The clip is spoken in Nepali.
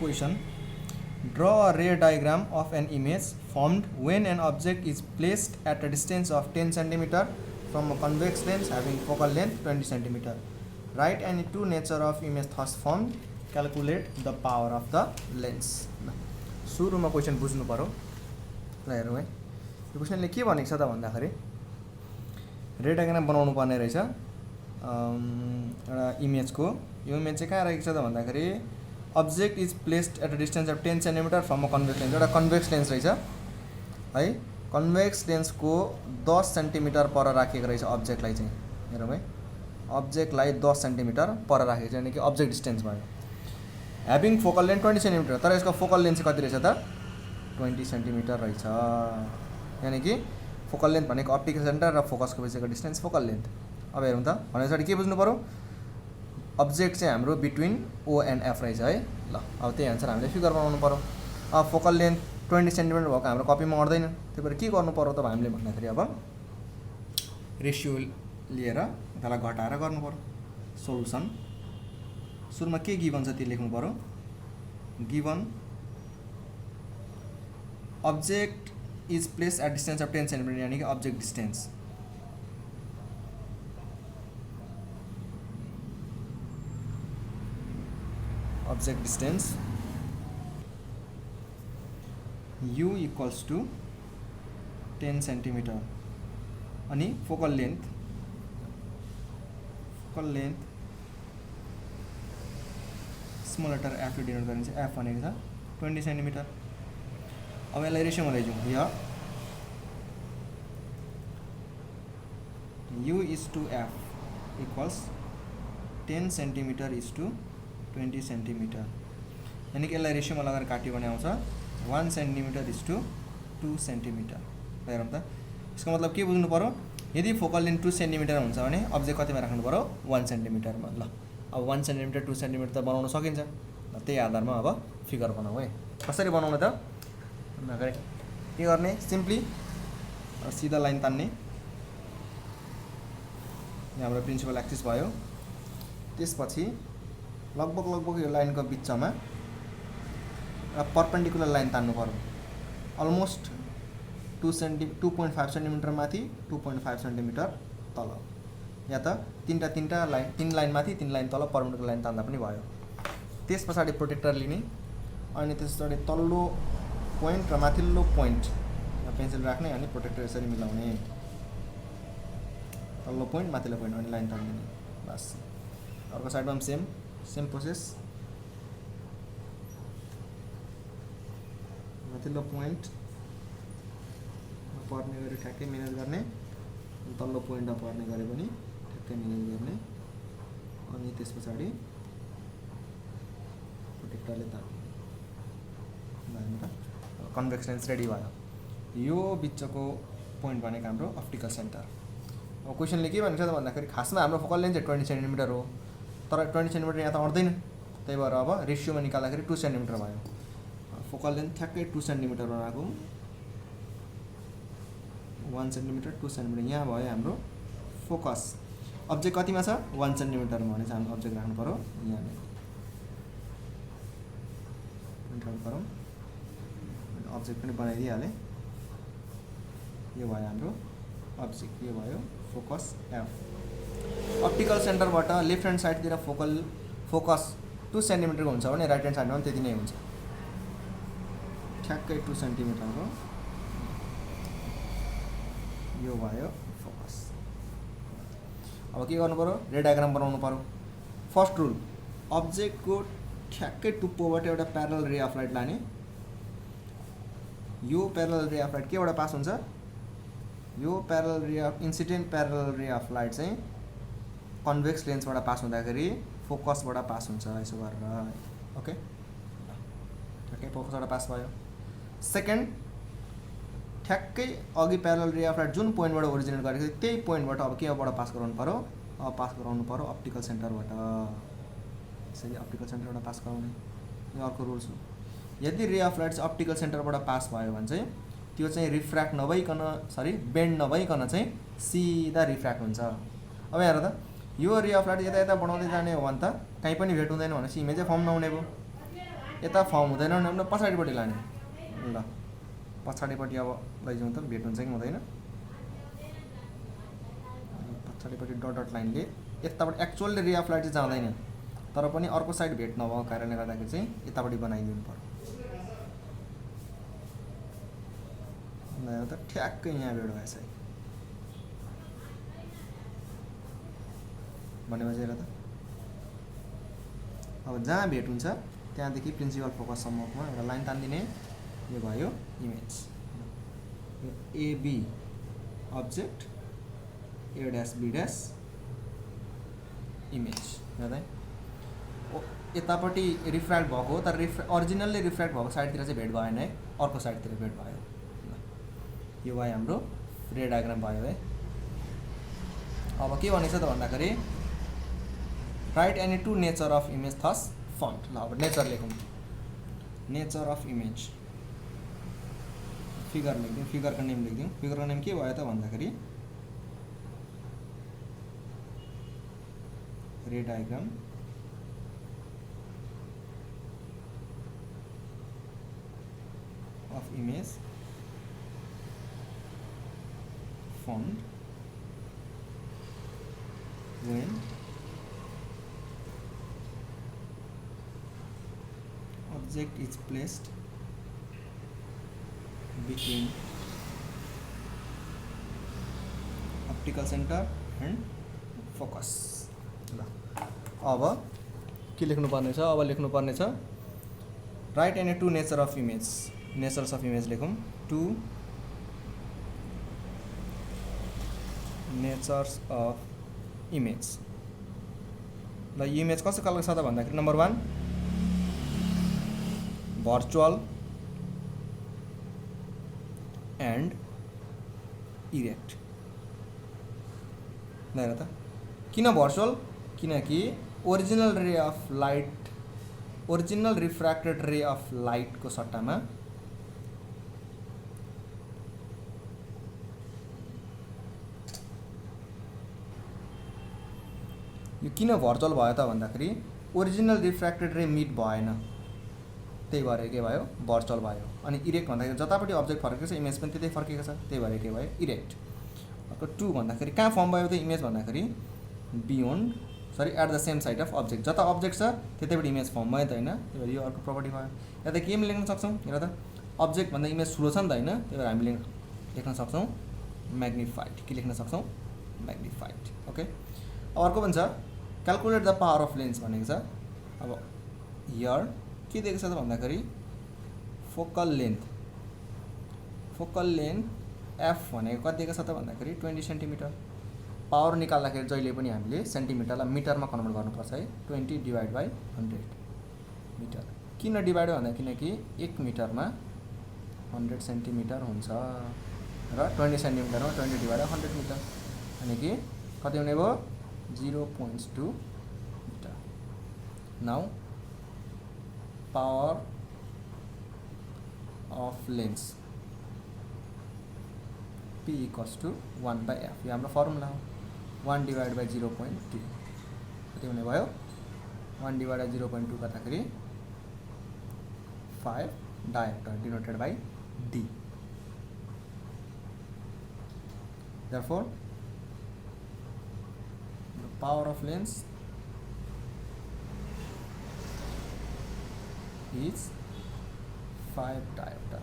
Question. Draw a ray diagram of an image formed when an object is placed at a distance of 10 cm from a convex lens having focal length 20 cm. Write any two nature of image thus formed. Calculate the power of the lens. सुरुमा क्वेसन बुझ्नु पर्यो ल हेरौँ है यो क्वेसनले के भनेको छ त भन्दाखेरि रे डायग्राम बनाउनु पर्ने रहेछ एउटा इमेजको यो इमेज चाहिँ कहाँ रहेको छ त भन्दाखेरि object is placed at a distance of 10 cm from a convex lens एउटा कन्भेक्स लेन्स रहेछ है कन्भेक्स लेन्सको 10 cm पर राखेको रहेछ अब्जेक्टलाई चाहिँ हेरौँ है अब्जेक्टलाई 10 cm पर राखेको छ यानी कि अब्जेक्ट डिस्टेन्स भयो ह्याभिङ फोकल लेन्थ 20 cm तर यसको फोकल लेन्थ चाहिँ कति रहेछ त 20 cm रहेछ यानी कि फोकल लेन्थ भनेको अप्टिकल सेन्टर र फोकसको बिचको डिस्टेन्स फोकल लेन्थ अब हेरौँ त भनेपछि के बुझ्नु पर्यो अब्जेक्ट चाहिँ हाम्रो बिट्विन ओ एन्ड एफ रहेछ है ल अब त्यही आन्सर हामीले फिगर बनाउनु पर्यो अब फोकल लेन्थ 20 cm भएको हाम्रो कपीमा आउँदैन त्यही भएर के गर्नु पर्यो त हामीले भन्दाखेरि अब रेसियो लिएर त्यसलाई घटाएर गर्नु पर्यो सोलुसन सुरुमा के गिभन छ त्यो लेख्नु पर्यो given object is place at distance of 10 cm यानी कि object distance object distance u equals to 10 cm अनि focal length small letter f ले डिनोट गरिन्छ f भनेको छ 20 cm अब यसलाई रेशियोमा लैजाउँ यहाँ u is to f equals 10 cm is to 20 cm यानी कि यसलाई रेशियोमा लगाएर काट्यो भने आउँछ 1 cm is to 2 cm हेरौँ त यसको मतलब के बुझ्नु पर्यो यदि फोकल लेन्थ 2 cm हुन्छ भने अब्जेक्ट कतिमा राख्नु पर्यो 1 cm मा ल अब 1 cm 2 cm त बनाउन सकिन्छ ल त्यही आधारमा अब फिगर बनाऊ है कसरी बनाउनु त भन्दाखेरि के गर्ने सिम्पली सिधा लाइन तान्ने यहाँ हाम्रो प्रिन्सिपल एक्सिस भयो त्यसपछि लगभग यो लाइनको बिचमा परपेन्डिकुलर लाइन तान्नु पर्यो अलमोस्ट 2.5 cm माथि 2.5 cm तल या त तीनटा लाइन तीन लाइन माथि तीन लाइन तल परपेन्डिकुलर लाइन तान्दा पनि भयो त्यस पछाडि प्रोटेक्टर लिने अनि त्यस पछाडि तल्लो पोइन्ट र माथिल्लो पोइन्ट यहाँ पेन्सिल राख्ने अनि प्रोटेक्टर यसरी मिलाउने तल्लो पोइन्ट माथिल्लो पोइन्ट अनि लाइन तान्दिने बस अर्को साइडमा पनि सेम प्रोसेस माथिल्लो पोइन्ट पर्ने गरी ठ्याक्कै म्यानेज गर्ने तल्लो पोइन्टमा पर्ने गरे पनि ठ्याक्कै म्यानेज गर्ने अनि त्यस पछाडि प्रोटेक्टरले तान्ने कन्भेक्स लेन्स रेडी भयो यो बिचको पोइन्ट भनेको हाम्रो अप्टिकल सेन्टर अब क्वेसनले के भनेको छ त भन्दाखेरि खासमा हाम्रो फोकल लेन्थ चाहिँ 20 cm हो तर 20 cm यहाँ त अट्दैन त्यही भएर अब रेसियोमा निकाल्दाखेरि 2 cm भयो फोकल लेन्थ ठ्याक्कै 2 cm बनाएको 1 cm 2 cm यहाँ भयो हाम्रो फोकस अब्जेक्ट कतिमा छ 1 cm मा भने चाहिँ हाम्रो अब्जेक्ट राख्नु पर्यो यहाँ राख्नु पर्यो अब्जेक्ट पनि बनाइदिइहाले यो भयो हाम्रो अब्जेक्ट यो भयो फोकस एफ अप्टिकल सेन्टरबाट लेफ्ट ह्यान्ड साइडतिर फोकस 2 cm को हुन्छ भने राइट ह्यान्ड साइडमा पनि त्यति नै हुन्छ ठ्याक्कै 2 cm को यो भयो फोकस अब के गर्नु पर्यो रे डायग्राम बनाउनु पर्यो फर्स्ट रुल अब्जेक्टको ठ्याक्कै टुप्पोबाट एउटा प्यारलल रे अफ लाइट लाने यो प्यारलल रे अफ लाइट केबाट पास हुन्छ यो प्यारलल रे अफ इन्सिडेन्ट प्यारलल रे अफ लाइट चाहिँ कन्भेक्स लेन्सबाट पास हुँदाखेरि फोकसबाट पास हुन्छ यसो गरेर ओके ठ्याक्कै फोकसबाट पास भयो सेकेन्ड ठ्याक्कै अघि प्यारलल रे अफ लाइट जुन पोइन्टबाट ओरिजिनेट गरेको थियो त्यही पोइन्टबाट अब केबाट पास गराउनु पर्यो अब पास गराउनु पर्यो अप्टिकल सेन्टरबाट यसरी अप्टिकल सेन्टरबाट पास गराउने यो अर्को रुल्स हो यदि रे अफ लाइट चाहिँ अप्टिकल सेन्टरबाट पास भयो भने चाहिँ त्यो चाहिँ रिफ्र्याक्ट नभइकन बेन्ड नभइकन चाहिँ सिधा रिफ्र्याक्ट हुन्छ अब हेर त यो रे अफ लाइट यता बढाउँदै जाने हो भने त कहीँ पनि भेट हुँदैन भनेपछि इमेजै फर्म नहुने भयो यता फर्म हुँदैन भने हामीले पछाडिपट्टि लाने। ल पछाडिपट्टि अब लैजाउँ त भेट हुन्छ कि हुँदैन। पछाडिपट्टि डट डट लाइनले यताबाट एक्चुअली रे अफ लाइट चाहिँ जाँदैन, तर पनि अर्को साइड भेट नभएको कारणले गर्दाखेरि चाहिँ यतापट्टि बनाइदिनु पर्यो। ल त ठ्याक्कै यहाँ भेट भएछ है भनेपछि हेर त। अब जहाँ भेट हुन्छ त्यहाँदेखि प्रिन्सिपल फोकससम्ममा एउटा लाइन तानिदिने। यो भयो इमेज। यो AB object, A dash B dash image हेर्दा यतापट्टि रिफ्र्याक्ट भएको हो, तर ओरिजिनल्ली रिफ्र्याक्ट भएको साइडतिर चाहिँ भेट भएन है, अर्को साइडतिर भेट भयो। यो भयो हाम्रो रे डायग्राम भयो है। अब के भनेको छ त भन्दाखेरि write any two nature of image thus found. ल अब नेचर लेखौँ। नेचर अफ इमेज फिगर लेखिदिउँ, फिगरको नेम लेखिदिउँ। फिगरको नेम के भयो त भन्दाखेरि ray diagram of image found when object is placed between optical center and focus। ल अब के लेख्नु पर्ने छ? अब लेख्नु पर्ने छ write any two nature of image. Natures of image लेखौँ। Two natures of image. ल यो इमेज कस्तो खालको छ त भन्दाखेरि नम्बर 1 भर्चुअल एन्ड इरेक्ट। ल हेर त किन भर्चुअल? किनकि ओरिजिनल रे अफ लाइट, ओरिजिनल रिफ्र्याक्टेड रे अफ लाइटको सट्टामा यो किन भर्चुअल भयो त भन्दाखेरि ओरिजिनल रिफ्र्याक्टेड रे मिट भएन, त्यही भएर के भयो भर्चुअल भयो। अनि इरेक्ट भन्दाखेरि जतापट्टि अब्जेक्ट फर्केको छ इमेज पनि त्यतै फर्केको छ, त्यही भएर के भयो इरेक्ट। अर्को 2 भन्दाखेरि कहाँ फर्म भयो त इमेज भन्दाखेरि बियोन्ड सरी at the same side of object. जता अब्जेक्ट छ त्यतैपट्टि इमेज फर्म भयो त होइन, त्यही भएर यो अर्को प्रपर्टी भयो। यता के लेख्न सक्छौँ हेर त अब्जेक्ट भन्दा इमेज ठुलो छ नि त होइन, त्यही भएर हामीले लेख्न सक्छौँ म्याग्निफाइड। के लेख्न सक्छौँ म्याग्निफाइड। ओके अब अर्को पनि छ calculate the power of lens भनेको छ। अब हियर के दिएको छ त भन्दाखेरि फोकल लेन्थ एफ भनेको कति दिएको छ त भन्दाखेरि 20 सेन्टिमिटर। पावर निकाल्दाखेरि जहिले पनि हामीले सेन्टिमिटरलाई मिटरमा कन्भर्ट गर्नुपर्छ है। 20 डिभाइड बाई 100 मिटर। किन डिभाइड भन्दा किनकि 1 मिटरमा 100 सेन्टिमिटर हुन्छ र 20 सेन्टिमिटरमा 20 डिभाइड 100 मिटर अनि कि कति हुने भयो 0.2 metre. Now power of lens P equals to 1 by F। यो हाम्रो फर्मुला हो। 1 डिभाइड बाई 0.2 कति हुने भयो 1 डिभाइड बाई 0.2 गर्दाखेरि 5 dioptre denoted by D। Therefore the power of lens is 5 diopter।